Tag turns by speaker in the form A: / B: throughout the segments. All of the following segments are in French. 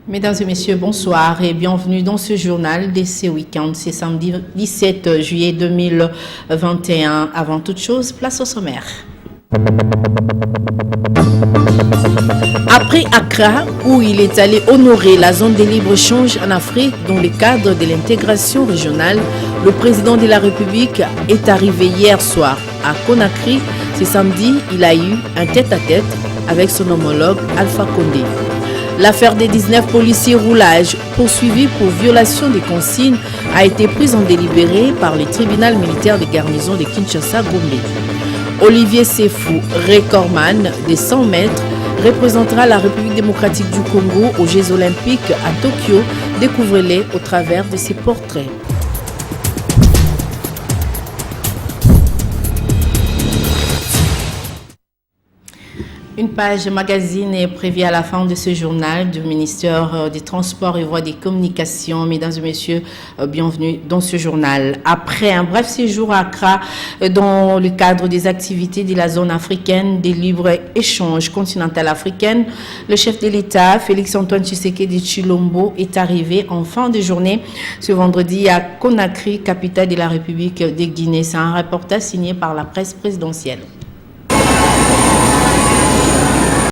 A: Mesdames et messieurs, bonsoir et bienvenue dans ce journal d'essai week-end. C'est samedi 17 juillet 2021. Avant toute chose, place au sommaire. Après Accra, où il est allé honorer la zone de libre-échange en Afrique dans le cadre de l'intégration régionale, le président de la République est arrivé hier soir à Conakry. Ce samedi, il a eu un tête-à-tête avec son homologue Alpha Condé. L'affaire des 19 policiers roulage poursuivis pour violation des consignes a été prise en délibéré par le tribunal militaire de garnison de Kinshasa-Gombe. Olivier Sefou, recordman des 100 mètres, représentera la République démocratique du Congo aux Jeux olympiques à Tokyo. Découvrez-les au travers de ses portraits. Une page magazine est prévue à la fin de ce journal du ministère des Transports et Voies des Communications. Mesdames et messieurs, bienvenue dans ce journal. Après un bref séjour à Accra dans le cadre des activités de la zone africaine des libre-échanges continentale africaine, le chef de l'État, Félix-Antoine Tshisekedi Tshilombo, est arrivé en fin de journée ce vendredi à Conakry, capitale de la République de Guinée. C'est un reportage signé par la presse présidentielle.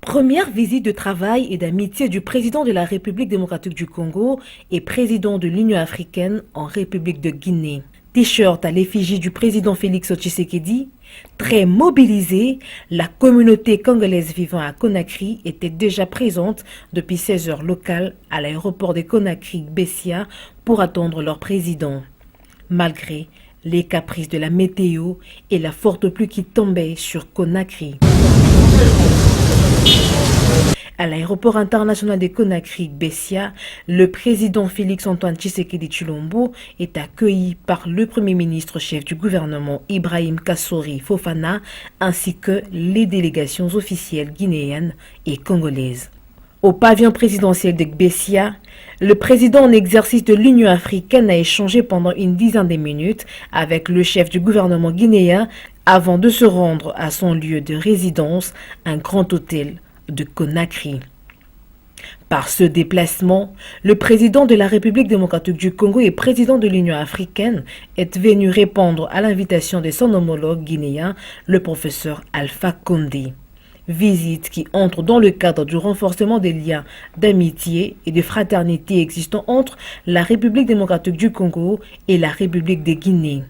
B: Première visite de travail et d'amitié du président de la République démocratique du Congo et président de l'Union africaine en République de Guinée. T-shirt à l'effigie du président Félix Tshisekedi. Très mobilisée, la communauté congolaise vivant à Conakry était déjà présente depuis 16 heures locales à l'aéroport de Conakry-Bessia pour attendre leur président. Malgré les caprices de la météo et la forte pluie qui tombait sur Conakry. À l'aéroport international de Conakry-Bessia, le président Félix-Antoine Tshisekedi Tshilombo est accueilli par le premier ministre chef du gouvernement Ibrahim Kassori Fofana ainsi que les délégations officielles guinéennes et congolaises. Au pavillon présidentiel de Bessia, le président en exercice de l'Union africaine a échangé pendant une dizaine de minutes avec le chef du gouvernement guinéen avant de se rendre à son lieu de résidence, un grand hôtel de Conakry. Par ce déplacement, le président de la République démocratique du Congo et président de l'Union africaine est venu répondre à l'invitation de son homologue guinéen, le professeur Alpha Condé. Visite qui entre dans le cadre du renforcement des liens d'amitié et de fraternité existants entre la République démocratique du Congo et la République de Guinée.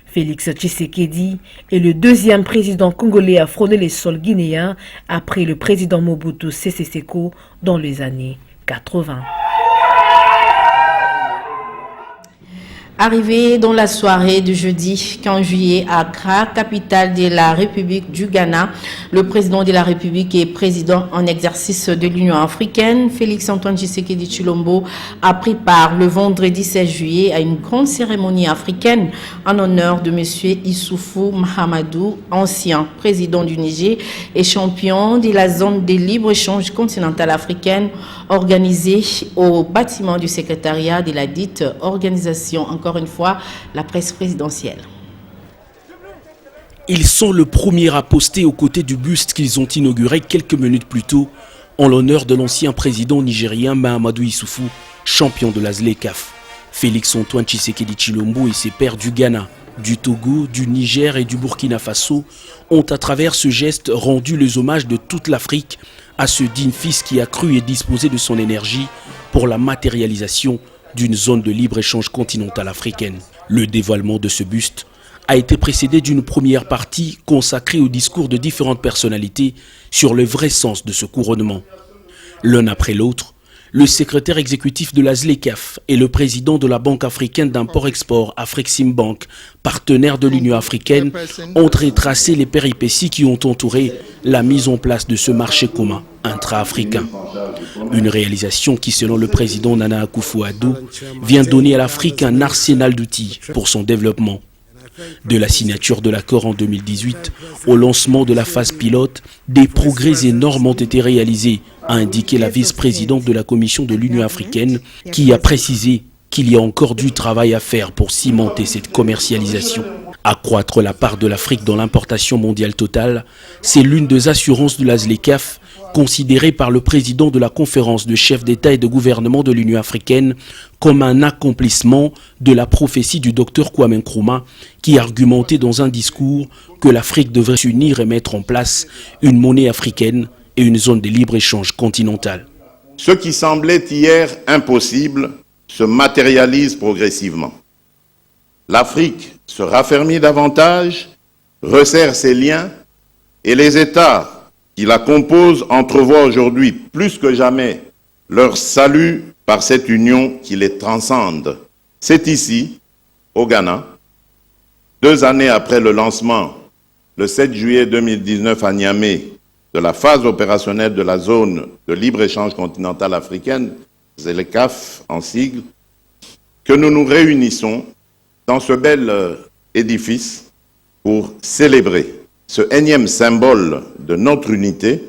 B: Félix Tshisekedi est le deuxième président congolais à frôler les sols guinéens après le président Mobutu Sese Seko dans les années 80.
A: Arrivé dans la soirée du jeudi 15 juillet à Accra, capitale de la République du Ghana, le président de la République et président en exercice de l'Union africaine, Félix-Antoine Tshisekedi Tshilombo, a pris part le vendredi 16 juillet à une grande cérémonie africaine en honneur de M. Issoufou Mahamadou, ancien président du Niger et champion de la zone de libre-échange continentale africaine, organisée au bâtiment du secrétariat de la dite organisation. Encore une fois, la presse présidentielle.
C: Ils sont le premier à poster aux côtés du buste qu'ils ont inauguré quelques minutes plus tôt en l'honneur de l'ancien président nigérien Mahamadou Issoufou, champion de la ZLECAf. Félix-Antoine Tshisekedi Tshilombo et ses pairs du Ghana, du Togo, du Niger et du Burkina Faso ont à travers ce geste rendu les hommages de toute l'Afrique à ce digne fils qui a cru et disposé de son énergie pour la matérialisation d'une zone de libre-échange continentale africaine. Le dévoilement de ce buste a été précédé d'une première partie consacrée au discours de différentes personnalités sur le vrai sens de ce couronnement. L'un après l'autre, le secrétaire exécutif de la ZLECAf et le président de la Banque africaine d'import-export, Afreximbank, partenaire de l'Union africaine, ont retracé les péripéties qui ont entouré la mise en place de ce marché commun intra-africain. Une réalisation qui, selon le président Nana Akufo-Addo, vient donner à l'Afrique un arsenal d'outils pour son développement. De la signature de l'accord en 2018 au lancement de la phase pilote, des progrès énormes ont été réalisés, a indiqué la vice-présidente de la Commission de l'Union africaine, qui a précisé qu'il y a encore du travail à faire pour cimenter cette commercialisation. Accroître la part de l'Afrique dans l'importation mondiale totale, c'est l'une des assurances de la ZLECAf, considérée par le président de la conférence de chefs d'État et de gouvernement de l'Union africaine comme un accomplissement de la prophétie du docteur Kwame Nkrumah, qui argumentait dans un discours que l'Afrique devrait s'unir et mettre en place une monnaie africaine et une zone de libre-échange continentale.
D: Ce qui semblait hier impossible se matérialise progressivement. L'Afrique se raffermit davantage, resserre ses liens et les États qui la composent entrevoient aujourd'hui plus que jamais leur salut par cette union qui les transcende. C'est ici, au Ghana, 2 années après le lancement, le 7 juillet 2019 à Niamey, de la phase opérationnelle de la zone de libre-échange continentale africaine, ZLECAf en sigle, que nous nous réunissons dans ce bel édifice pour célébrer ce énième symbole de notre unité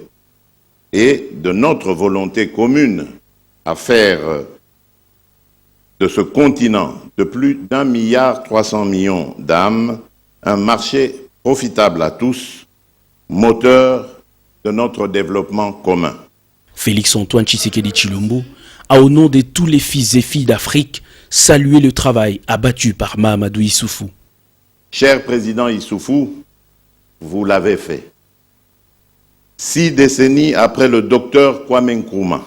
D: et de notre volonté commune à faire de ce continent de plus d'1,3 milliard d'âmes un marché profitable à tous, moteur de notre développement commun.
C: Félix-Antoine Tshisekedi Tshilombo a, au nom de tous les fils et filles d'Afrique, salué le travail abattu par Mahamadou Issoufou.
D: Cher président Issoufou, vous l'avez fait. 6 décennies après le docteur Kwame Nkrumah,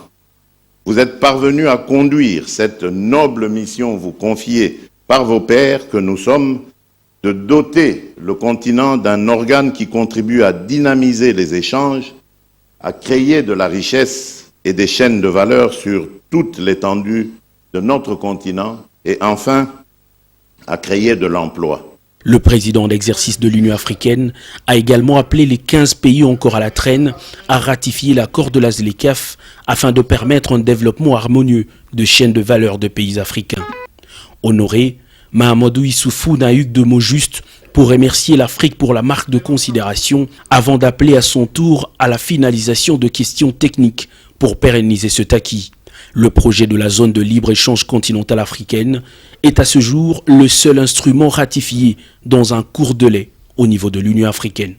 D: vous êtes parvenu à conduire cette noble mission vous confiée par vos pairs que nous sommes, de doter le continent d'un organe qui contribue à dynamiser les échanges, à créer de la richesse et des chaînes de valeur sur toute l'étendue de notre continent et enfin à créer de l'emploi.
C: Le président d'exercice de l'Union africaine a également appelé les 15 pays encore à la traîne à ratifier l'accord de la ZLECAf afin de permettre un développement harmonieux de chaînes de valeur de pays africains. Honoré, Mahamadou Issoufou n'a eu que de mots justes pour remercier l'Afrique pour la marque de considération avant d'appeler à son tour à la finalisation de questions techniques pour pérenniser ce acquis. Le projet de la zone de libre-échange continentale africaine est à ce jour le seul instrument ratifié dans un court délai au niveau de l'Union africaine.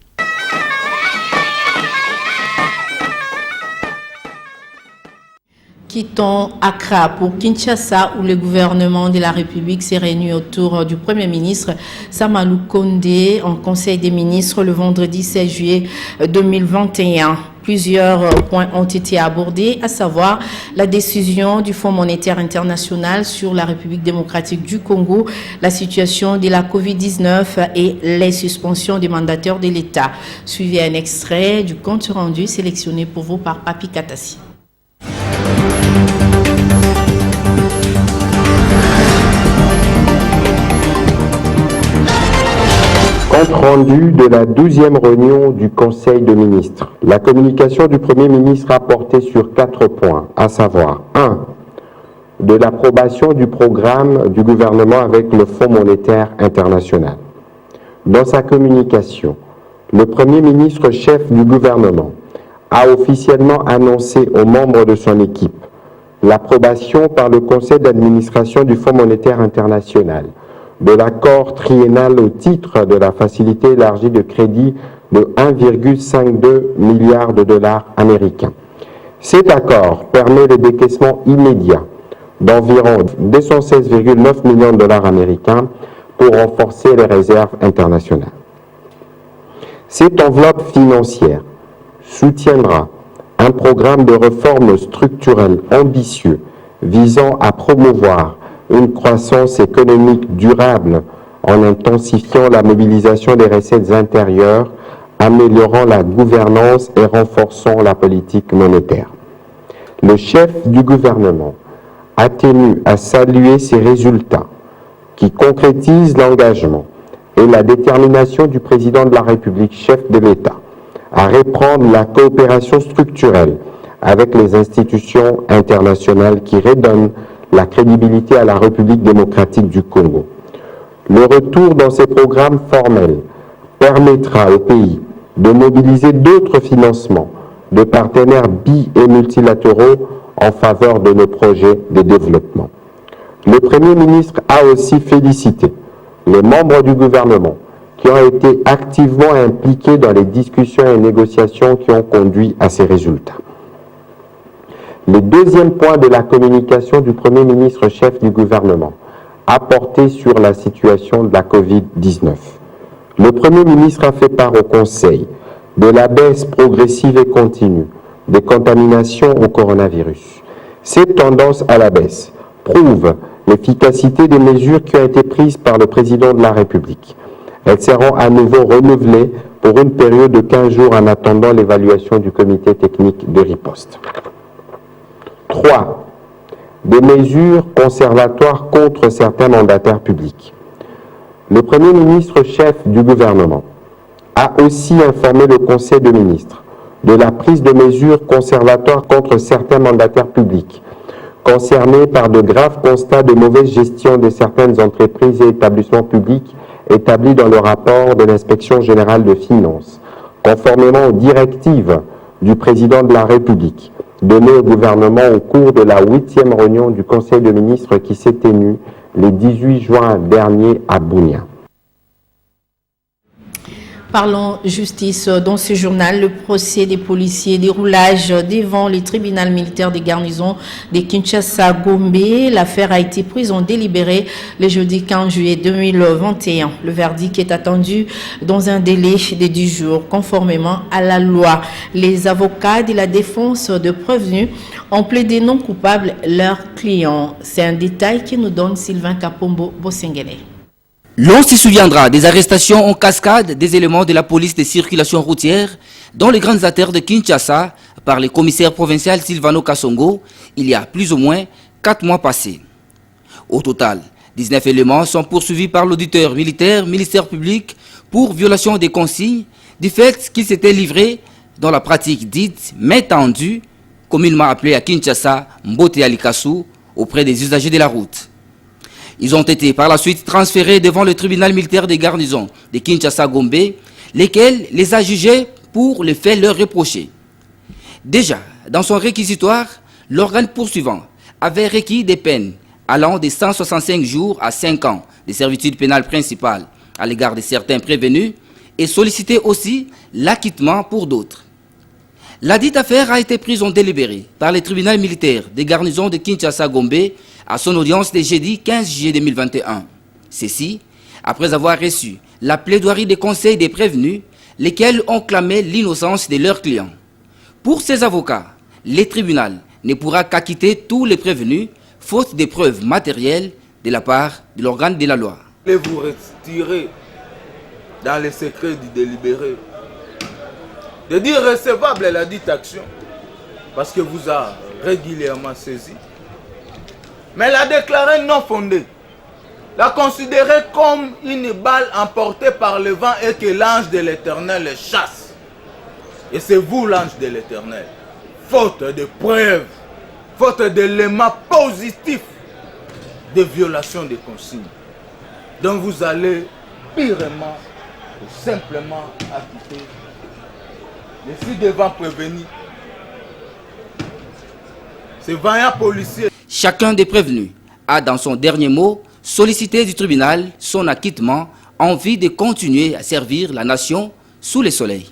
A: Quittons Accra pour Kinshasa, où le gouvernement de la République s'est réuni autour du Premier ministre Samalou Kondé en Conseil des ministres le vendredi 16 juillet 2021. Plusieurs points ont été abordés, à savoir la décision du Fonds monétaire international sur la République démocratique du Congo, la situation de la COVID-19 et les suspensions des mandataires de l'État. Suivez un extrait du compte rendu sélectionné pour vous par Papi Katassi.
E: Compte rendu de la 12e réunion du Conseil de ministres. La communication du Premier ministre a porté sur 4 points, à savoir 1. De l'approbation du programme du gouvernement avec le Fonds monétaire international. Dans sa communication, le Premier ministre chef du gouvernement a officiellement annoncé aux membres de son équipe l'approbation par le Conseil d'administration du Fonds monétaire international de l'accord triennal au titre de la facilité élargie de crédit de 1,52 milliard de dollars américains. Cet accord permet le décaissement immédiat d'environ 216,9 millions de dollars américains pour renforcer les réserves internationales. Cette enveloppe financière soutiendra un programme de réformes structurelles ambitieux visant à promouvoir une croissance économique durable en intensifiant la mobilisation des recettes intérieures, améliorant la gouvernance et renforçant la politique monétaire. Le chef du gouvernement a tenu à saluer ces résultats qui concrétisent l'engagement et la détermination du président de la République, chef de l'État, à reprendre la coopération structurelle avec les institutions internationales qui redonnent la crédibilité à la République démocratique du Congo. Le retour dans ces programmes formels permettra au pays de mobiliser d'autres financements de partenaires bi- et multilatéraux en faveur de nos projets de développement. Le Premier ministre a aussi félicité les membres du gouvernement qui ont été activement impliqués dans les discussions et négociations qui ont conduit à ces résultats. Le deuxième point de la communication du Premier ministre chef du gouvernement a porté sur la situation de la Covid-19. Le Premier ministre a fait part au Conseil de la baisse progressive et continue des contaminations au coronavirus. Cette tendance à la baisse prouve l'efficacité des mesures qui ont été prises par le président de la République. Elles seront à nouveau renouvelées pour une période de 15 jours en attendant l'évaluation du comité technique de riposte. 3. Des mesures conservatoires contre certains mandataires publics. Le Premier ministre chef du gouvernement a aussi informé le Conseil des ministres de la prise de mesures conservatoires contre certains mandataires publics concernés par de graves constats de mauvaise gestion de certaines entreprises et établissements publics établis dans le rapport de l'Inspection générale de finances, conformément aux directives du président de la République données au gouvernement au cours de la 8e réunion du Conseil des ministres qui s'est tenue le 18 juin dernier à Bunia.
A: Parlons justice. Dans ce journal, le procès des policiers, déroulage devant les tribunaux militaires des garnisons de Kinshasa-Gombe. L'affaire a été prise en délibéré le jeudi 15 juillet 2021. Le verdict est attendu dans un délai de 10 jours, conformément à la loi. Les avocats de la défense de prévenus ont plaidé non coupables leurs clients. C'est un détail que nous donne Sylvain Kapombo Bosengele.
F: L'on s'y souviendra des arrestations en cascade des éléments de la police de circulation routière dans les grandes artères de Kinshasa par le commissaire provincial Silvano Kassongo il y a plus ou moins 4 mois passés. Au total, 19 éléments sont poursuivis par l'auditeur militaire, ministère public, pour violation des consignes du fait qu'ils s'étaient livrés dans la pratique dite main tendue, communément appelée à Kinshasa Mbote Alikasu, auprès des usagers de la route. Ils ont été par la suite transférés devant le tribunal militaire des garnisons de Kinshasa-Gombe, lesquels les a jugés pour les faits leur reprochés. Déjà, dans son réquisitoire, l'organe poursuivant avait requis des peines allant de 165 jours à 5 ans de servitude pénale principale à l'égard de certains prévenus et sollicité aussi l'acquittement pour d'autres. La dite affaire a été prise en délibéré par le tribunal militaire des garnisons de Kinshasa-Gombe à son audience de jeudi 15 juillet 2021. Ceci, après avoir reçu la plaidoirie des conseils des prévenus, lesquels ont clamé l'innocence de leurs clients. Pour ces avocats, le tribunal ne pourra qu'acquitter tous les prévenus, faute de preuves matérielles de la part de l'organe de la loi.
G: Vous retirez dans les secrets du délibéré de dire recevable la dite action, parce que vous a régulièrement saisi, mais la déclarer non fondée, la considérer comme une balle emportée par le vent et que l'ange de l'Éternel chasse. Et c'est vous l'ange de l'Éternel. Faute de preuves, faute d'éléments positifs de violation des consignes. Donc vous allez pirement ou simplement acquitter les ci-devant prévenus. Ces vaillants policiers.
F: Chacun des prévenus a dans son dernier mot sollicité du tribunal son acquittement en vue de continuer à servir la nation sous le soleil.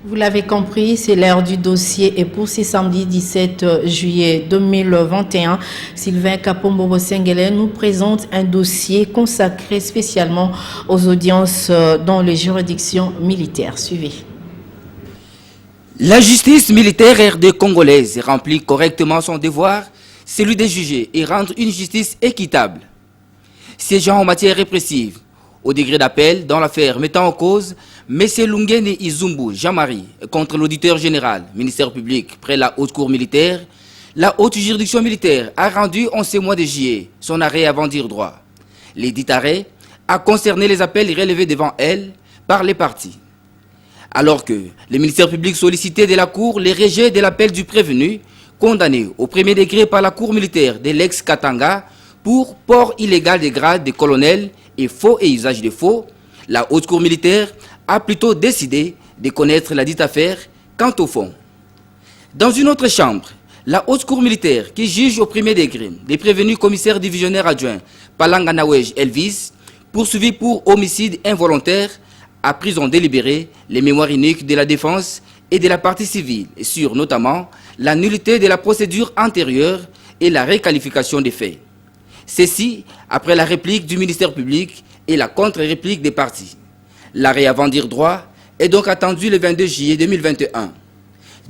A: Vous l'avez compris, c'est l'heure du dossier et pour ce samedi 17 juillet 2021, Sylvain Kapombo Bosengele nous présente un dossier consacré spécialement aux audiences dans les juridictions militaires. Suivez.
F: La justice militaire RD congolaise remplit correctement son devoir, celui de juger et rendre une justice équitable. Siégeant en matière répressive au degré d'appel dans l'affaire mettant en cause M. Lungene Izumbu Jean-Marie contre l'auditeur général, ministère public près la haute cour militaire, la haute juridiction militaire a rendu en ce mois de juillet son arrêt avant dire droit. L'édit arrêt a concerné les appels relevés devant elle par les parties. Alors que le ministère public sollicitait de la cour le rejet de l'appel du prévenu, condamné au premier degré par la cour militaire de l'ex-Katanga pour port illégal des grades de colonel et faux et usage de faux, la haute cour militaire a plutôt décidé de connaître la dite affaire quant au fond. Dans une autre chambre, la haute cour militaire qui juge au premier degré les prévenus commissaires divisionnaires adjoints Palanga Nawej Elvis, poursuivi pour homicide involontaire, a pris en délibéré les mémoires uniques de la défense et de la partie civile sur notamment la nullité de la procédure antérieure et la réqualification des faits. Ceci après la réplique du ministère public et la contre-réplique des parties. L'arrêt avant dire droit est donc attendu le 22 juillet 2021.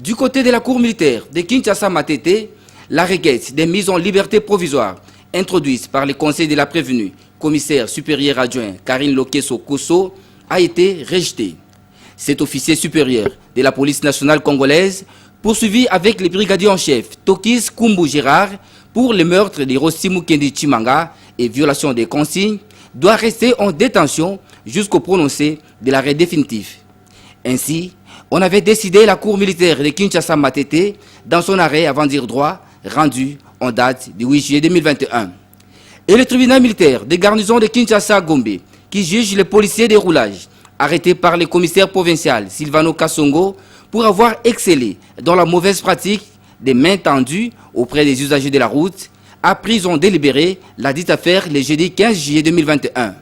F: Du côté de la cour militaire de Kinshasa-Matete, la requête des mises en liberté provisoire introduite par le conseil de la prévenue, commissaire supérieur adjoint Karine Lokeso Koso, a été rejetée. Cet officier supérieur de la police nationale congolaise, poursuivi avec le brigadier en chef Tokis Kumbu Gérard pour le meurtre de Rosimu Kendi Chimanga et violation des consignes, doit rester en détention jusqu'au prononcé de l'arrêt définitif. Ainsi, on avait décidé la cour militaire de Kinshasa-Matete dans son arrêt avant dire droit, rendu en date du 8 juillet 2021. Et le tribunal militaire de garnison de Kinshasa-Gombe, qui juge les policiers des roulages, arrêtés par le commissaire provincial Silvano Kasongo pour avoir excellé dans la mauvaise pratique des mains tendues auprès des usagers de la route, a pris en délibéré la dite affaire le jeudi 15 juillet 2021.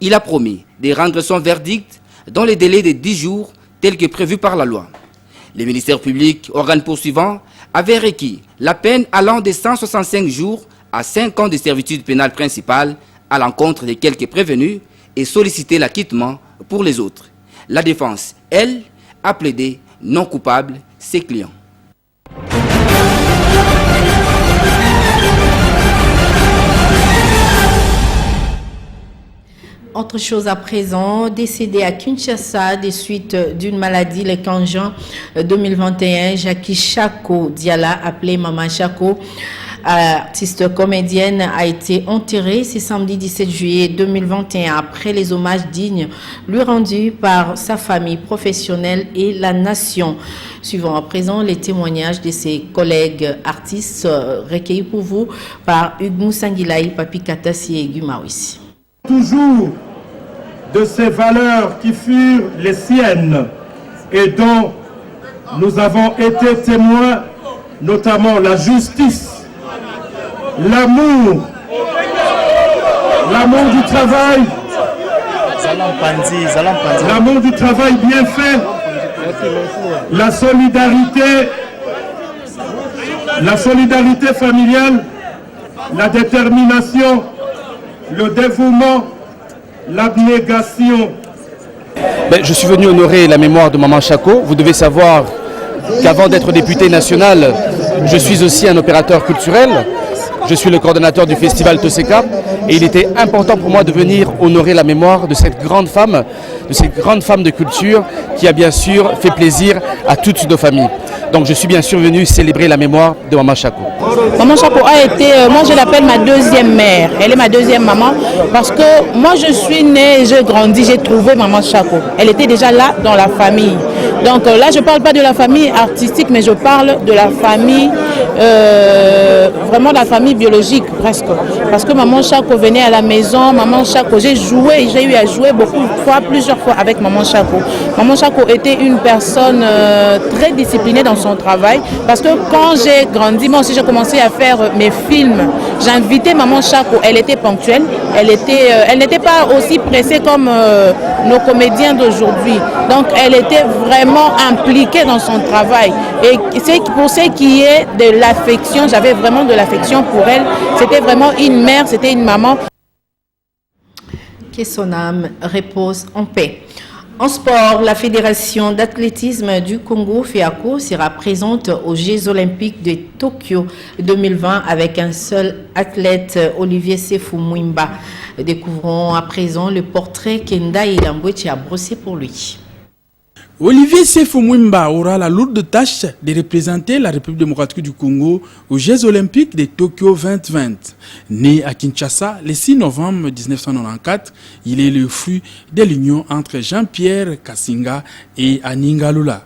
F: Il a promis de rendre son verdict dans les délais de 10 jours tel que prévu par la loi. Le ministère public, organe poursuivant, avait requis la peine allant de 165 jours à 5 ans de servitude pénale principale à l'encontre de quelques prévenus et sollicité l'acquittement pour les autres. La défense, elle, a plaidé non coupable ses clients.
A: Autre chose à présent, décédé à Kinshasa des suites d'une maladie le 15 juin 2021, Jackie Chako Diala, appelée Maman Chako, artiste comédienne, a été enterrée ce samedi 17 juillet 2021 après les hommages dignes lui rendus par sa famille professionnelle et la nation. Suivons à présent les témoignages de ses collègues artistes recueillis pour vous par Hugues Moussangilaï, Papi Katassi et Gumawisi.
H: Toujours de ces valeurs qui furent les siennes et dont nous avons été témoins, notamment la justice, l'amour du travail, l'amour du travail bien fait, la solidarité familiale, la détermination, le dévouement, l'abnégation.
I: Je suis venu honorer la mémoire de Maman Chako. Vous devez savoir qu'avant d'être député national, je suis aussi un opérateur culturel. Je suis le coordonnateur du festival Toseka et il était important pour moi de venir honorer la mémoire de cette grande femme de culture qui a bien sûr fait plaisir à toutes nos familles. Donc je suis bien sûr venu célébrer la mémoire de Maman Chako.
J: Maman Chako a été, moi je l'appelle ma deuxième mère. Elle est ma deuxième maman parce que moi je suis née, j'ai grandi, j'ai trouvé Maman Chako. Elle était déjà là dans la famille. Donc là je ne parle pas de la famille artistique, mais je parle de la famille, vraiment de la famille biologique presque. Parce que Maman Chako venait à la maison, Maman Chako, j'ai eu à jouer plusieurs fois avec Maman Chako. Maman Chako était une personne très disciplinée dans son travail parce que quand j'ai grandi, moi aussi j'ai commencé à faire mes films. J'invitais Maman Chako, elle était ponctuelle, elle n'était pas aussi pressée comme nos comédiens d'aujourd'hui. Donc elle était vraiment impliquée dans son travail. Et pour ce qui est de l'affection, j'avais vraiment de l'affection pour elle. C'était vraiment une mère, c'était une maman.
A: Que son âme repose en paix. En sport, la Fédération d'athlétisme du Congo, FEACO, sera présente aux Jeux olympiques de Tokyo 2020 avec un seul athlète, Olivier Sefou Mwimba. Découvrons à présent le portrait qu'Enda Ilambouechi a brossé pour lui.
K: Olivier Sefou Mwimba aura la lourde tâche de représenter la République démocratique du Congo aux Jeux olympiques de Tokyo 2020. Né à Kinshasa le 6 novembre 1994, il est le fruit de l'union entre Jean-Pierre Kassinga et Aninga Lula.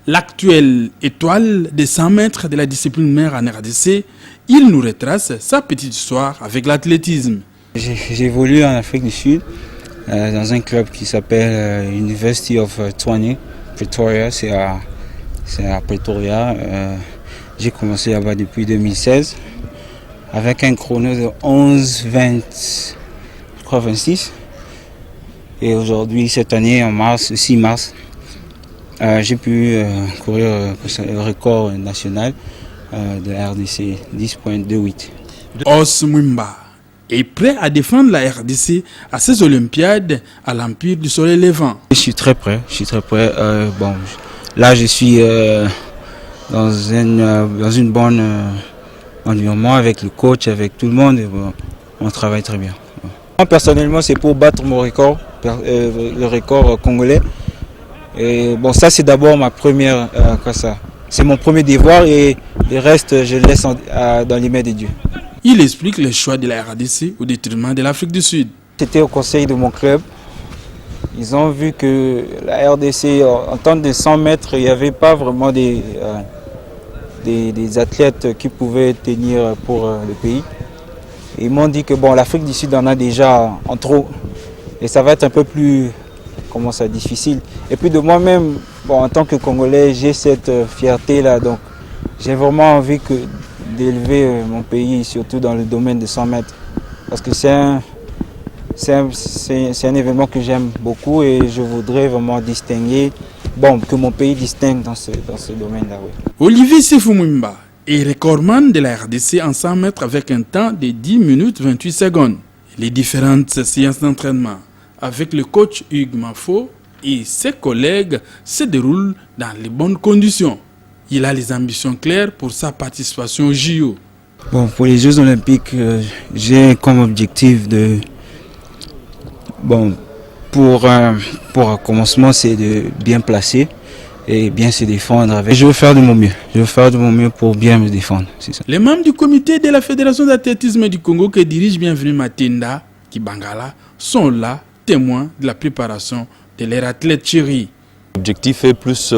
K: L'actuelle étoile des 100 mètres de la discipline mère en RDC, il nous retrace sa petite histoire avec l'athlétisme.
L: J'ai évolué en Afrique du Sud dans un club qui s'appelle University of Tshwane, Pretoria, c'est à Pretoria. J'ai commencé là-bas depuis 2016 avec un chrono de 11,26. Et aujourd'hui, cette année, en mars, 6 mars, j'ai pu courir le record national de la RDC, 10,28.
K: Os Mwimba est prêt à défendre la RDC à ces Olympiades à l'Empire du Soleil Levant.
L: Je suis très prêt. Bon, là, je suis dans une bonne environnement avec le coach, avec tout le monde. Et bon, on travaille très bien. Moi, personnellement, c'est pour battre mon record, le record congolais. Et bon, ça, c'est d'abord ma première. C'est mon premier devoir et le reste, je laisse dans les mains de Dieu.
K: Il explique le choix de la RDC au détriment de l'Afrique du Sud.
L: C'était au conseil de mon club. Ils ont vu que la RDC, en temps de 100 mètres, il n'y avait pas vraiment des athlètes qui pouvaient tenir pour le pays. Et ils m'ont dit que bon, l'Afrique du Sud en a déjà en trop. Et ça va être un peu plus difficile. Et puis de moi-même, bon, en tant que Congolais, j'ai cette fierté-là. Donc j'ai vraiment envie d'élever mon pays, surtout dans le domaine de 100 mètres. Parce que c'est un événement que j'aime beaucoup et je voudrais vraiment distinguer, que mon pays distingue dans ce domaine-là. Oui.
K: Olivier Sefou Mwimba est recordman de la RDC en 100 mètres avec un temps de 10 minutes 28 secondes. Les différentes séances d'entraînement avec le coach Hugues Mafo et ses collègues se déroulent dans les bonnes conditions. Il a les ambitions claires pour sa participation au JO.
L: Bon, pour les Jeux Olympiques, j'ai comme objectif pour un commencement, c'est de bien placer et bien se défendre. Je veux faire de mon mieux. Je veux faire de mon mieux pour bien me défendre. C'est ça.
K: Les membres du comité de la Fédération d'athlétisme du Congo que dirige Bienvenue Matinda Kibangala sont là, témoins de la préparation de leur athlète chéri.
M: L'objectif est plus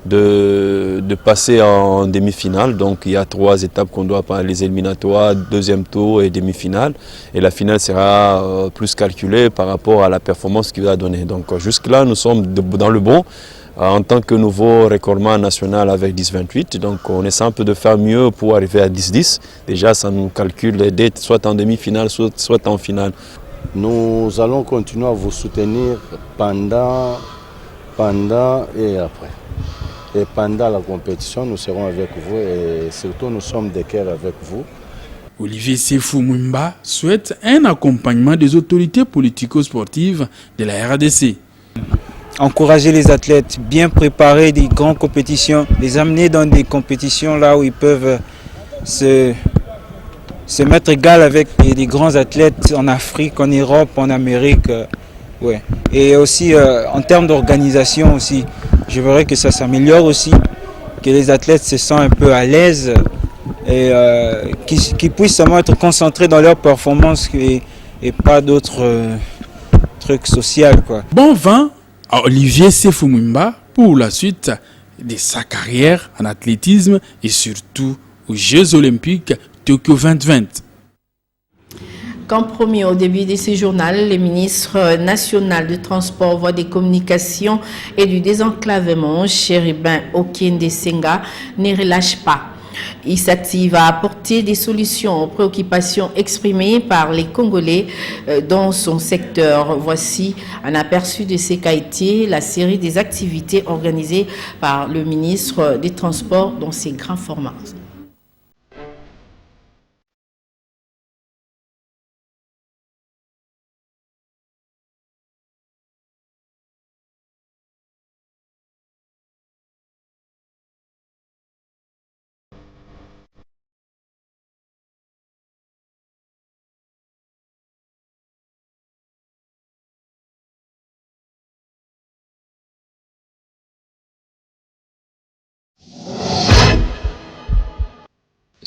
M: de passer en demi-finale. Donc il y a 3 étapes qu'on doit pas, les éliminatoires, deuxième tour et demi-finale. Et la finale sera plus calculée par rapport à la performance qu'il va donner. Donc jusque-là, nous sommes dans le bon. En tant que nouveau recordman national avec 10,28, donc on essaie un peu de faire mieux pour arriver à 10,10. Déjà, ça nous calcule les dates, soit en demi-finale, soit en finale.
N: Nous allons continuer à vous soutenir pendant et après. Et pendant la compétition, nous serons avec vous et surtout nous sommes de cœur avec vous.
K: Olivier Sefou Mwimba souhaite un accompagnement des autorités politico-sportives de la RDC.
L: Encourager les athlètes, bien préparer des grandes compétitions, les amener dans des compétitions là où ils peuvent se mettre égal avec des grands athlètes en Afrique, en Europe, en Amérique. Ouais. Et aussi en termes d'organisation aussi, je voudrais que ça s'améliore aussi, que les athlètes se sentent un peu à l'aise et qu'ils puissent seulement être concentrés dans leur performance et pas d'autres trucs sociaux.
K: Bon vent à Olivier Sefou Mwimba pour la suite de sa carrière en athlétisme et surtout aux Jeux Olympiques Tokyo 2020.
A: Comme promis au début de ce journal, le ministre national du Transport, Voies des Communications et du Désenclavement, Chérubin Okende Senga, ne relâche pas. Il s'active à apporter des solutions aux préoccupations exprimées par les Congolais dans son secteur. Voici un aperçu de ce qu'a été la série des activités organisées par le ministre des Transports dans ces grands formats.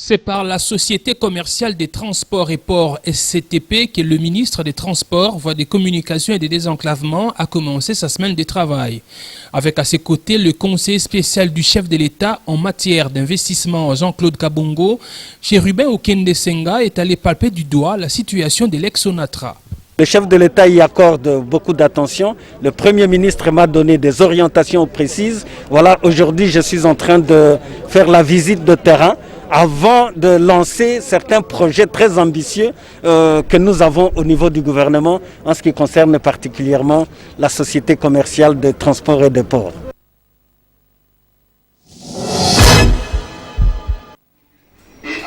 O: C'est par la Société commerciale des transports et ports SCTP que le ministre des Transports, Voies des Communications et des Désenclavements a commencé sa semaine de travail. Avec à ses côtés le conseiller spécial du chef de l'État en matière d'investissement Jean-Claude Kabongo, Chérubin Okende Senga est allé palper du doigt la situation de l'ex-Onatra.
P: Le chef de l'État y accorde beaucoup d'attention. Le Premier ministre m'a donné des orientations précises. Voilà, aujourd'hui je suis en train de faire la visite de terrain avant de lancer certains projets très ambitieux que nous avons au niveau du gouvernement en ce qui concerne particulièrement la société commerciale des transports et des ports.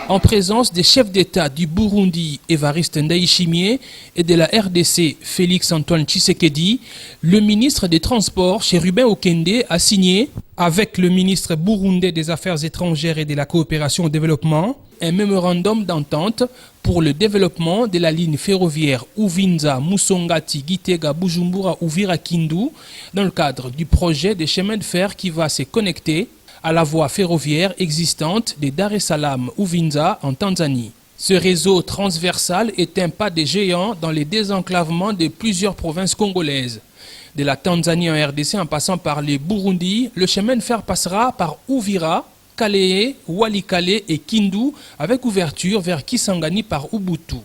O: En présence des chefs d'État du Burundi, Évariste Ndayishimiye, et de la RDC, Félix-Antoine Tshisekedi, le ministre des Transports, Chérubin Okende, a signé, avec le ministre burundais des Affaires étrangères et de la coopération au développement, un mémorandum d'entente pour le développement de la ligne ferroviaire Uvinza-Musongati-Gitega-Bujumbura-Uvira-Kindu dans le cadre du projet des chemins de fer qui va se connecter à la voie ferroviaire existante de Dar es Salaam Uvinza en Tanzanie. Ce réseau transversal est un pas de géant dans les désenclavements de plusieurs provinces congolaises. De la Tanzanie en RDC en passant par le Burundi, le chemin de fer passera par Uvira, Kalehe, Walikale et Kindu avec ouverture vers Kisangani par Ubuntu.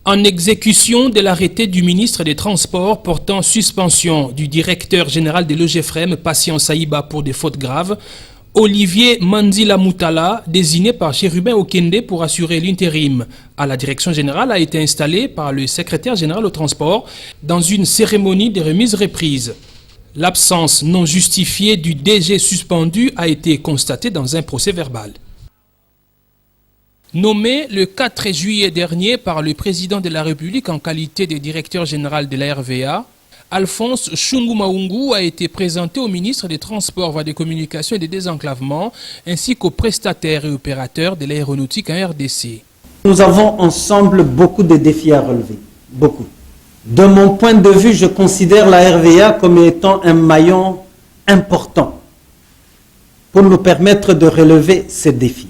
O: En exécution de l'arrêté du ministre des Transports portant suspension du directeur général de l'OGFREM, Patient Saïba, pour des fautes graves, Olivier Mandila Moutala, désigné par Chérubin Okende pour assurer l'intérim à la direction générale, a été installé par le secrétaire général au transport dans une cérémonie de remise reprise. L'absence non justifiée du DG suspendu a été constatée dans un procès verbal. Nommé le 4 juillet dernier par le président de la République en qualité de directeur général de la RVA, Alphonse Chungu a été présenté au ministre des Transports, Voies des Communications et des Désenclavements, ainsi qu'aux prestataires et opérateurs de l'aéronautique en RDC.
P: Nous avons ensemble beaucoup de défis à relever, beaucoup. De mon point de vue, je considère la RVA comme étant un maillon important pour nous permettre de relever ces défis.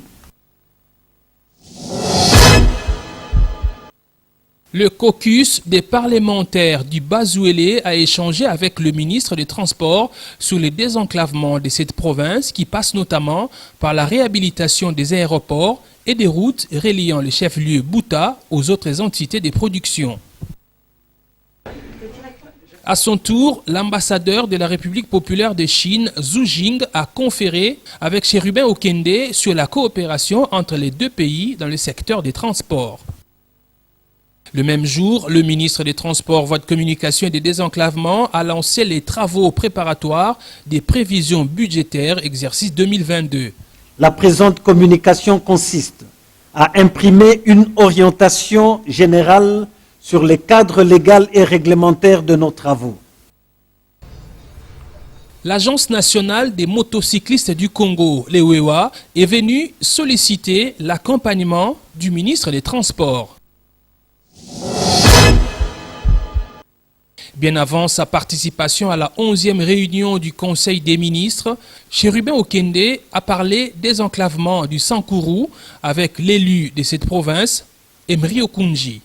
O: Le caucus des parlementaires du Bazouélé a échangé avec le ministre des Transports sur le désenclavement de cette province qui passe notamment par la réhabilitation des aéroports et des routes reliant le chef-lieu Bouta aux autres entités de production. À son tour, l'ambassadeur de la République populaire de Chine, Zhu Jing, a conféré avec Chérubin Okende sur la coopération entre les deux pays dans le secteur des transports. Le même jour, le ministre des Transports, Voies de Communication et des Désenclavements a lancé les travaux préparatoires des prévisions budgétaires exercice 2022.
P: La présente communication consiste à imprimer une orientation générale sur les cadres légaux et réglementaires de nos travaux.
O: L'Agence nationale des motocyclistes du Congo, l'EWEWA, est venue solliciter l'accompagnement du ministre des Transports. Bien avant sa participation à la 11e réunion du Conseil des ministres, Chérubin Okende a parlé des enclavements du Sankourou avec l'élu de cette province, Emery Okunji.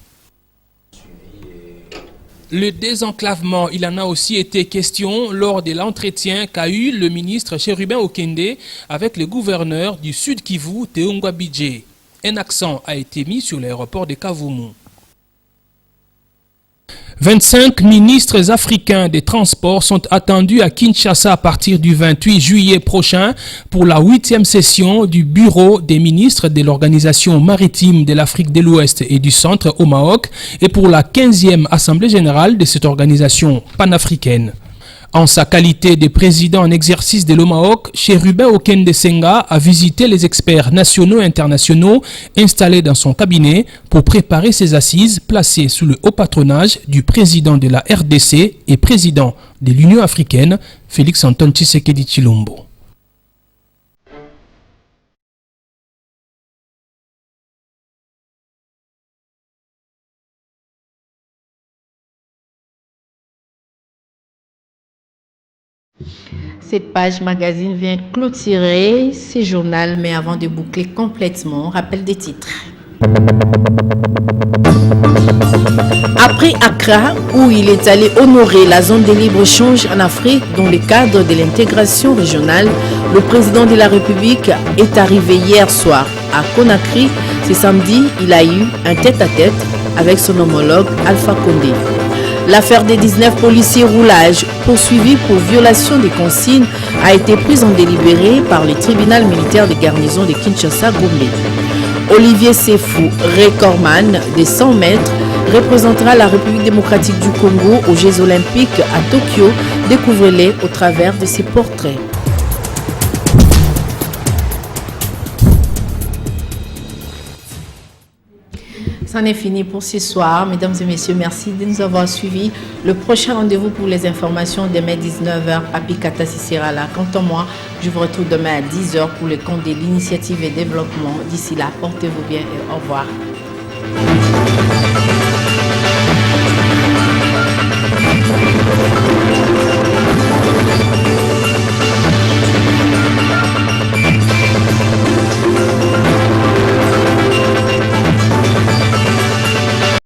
O: Le désenclavement, il en a aussi été question lors de l'entretien qu'a eu le ministre Chérubin Okende avec le gouverneur du Sud Kivu, Teungwa Bidje. Un accent a été mis sur l'aéroport de Kavumu. 25 ministres africains des Transports sont attendus à Kinshasa à partir du 28 juillet prochain pour la 8e session du Bureau des ministres de l'Organisation maritime de l'Afrique de l'Ouest et du Centre au Maroc et pour la 15e Assemblée générale de cette organisation panafricaine. En sa qualité de président en exercice de l'OMAOC, Chérubin Okende Senga a visité les experts nationaux et internationaux installés dans son cabinet pour préparer ses assises placées sous le haut patronage du président de la RDC et président de l'Union africaine, Félix-Antoine Tshisekedi Tshilombo.
A: Cette page magazine vient clôturer ce journal, mais avant de boucler complètement, rappel des titres. Après Accra, où il est allé honorer la zone de libre-échange en Afrique dans le cadre de l'intégration régionale, le président de la République est arrivé hier soir à Conakry. Ce samedi, il a eu un tête-à-tête avec son homologue Alpha Condé. L'affaire des 19 policiers roulage poursuivis pour violation des consignes a été prise en délibéré par le tribunal militaire de garnison de Kinshasa-Gombe. Olivier Sefou, recordman de 100 mètres, représentera la République démocratique du Congo aux Jeux olympiques à Tokyo. Découvrez-les au travers de ses portraits. C'en est fini pour ce soir. Mesdames et messieurs, merci de nous avoir suivis. Le prochain rendez-vous pour les informations demain 19h. Papi Katassi sera là. Quant à moi, je vous retrouve demain à 10h pour le compte de l'initiative et développement. D'ici là, portez-vous bien et au revoir.